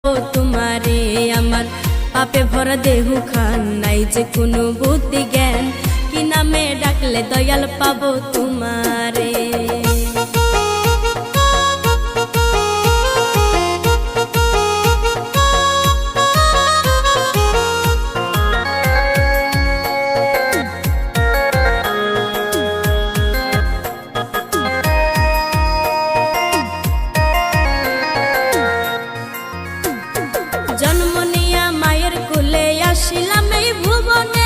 পাবো তোমারে। আমার পাপে ভরা দেহু খান, নাই যে কোনো বুদ্ধি জ্ঞান, কি নামে ডাকলে দয়াল পাবো তোমারে। জন্ম নিয়া মায়ের কোলে আসিলাম এই ভুবনে,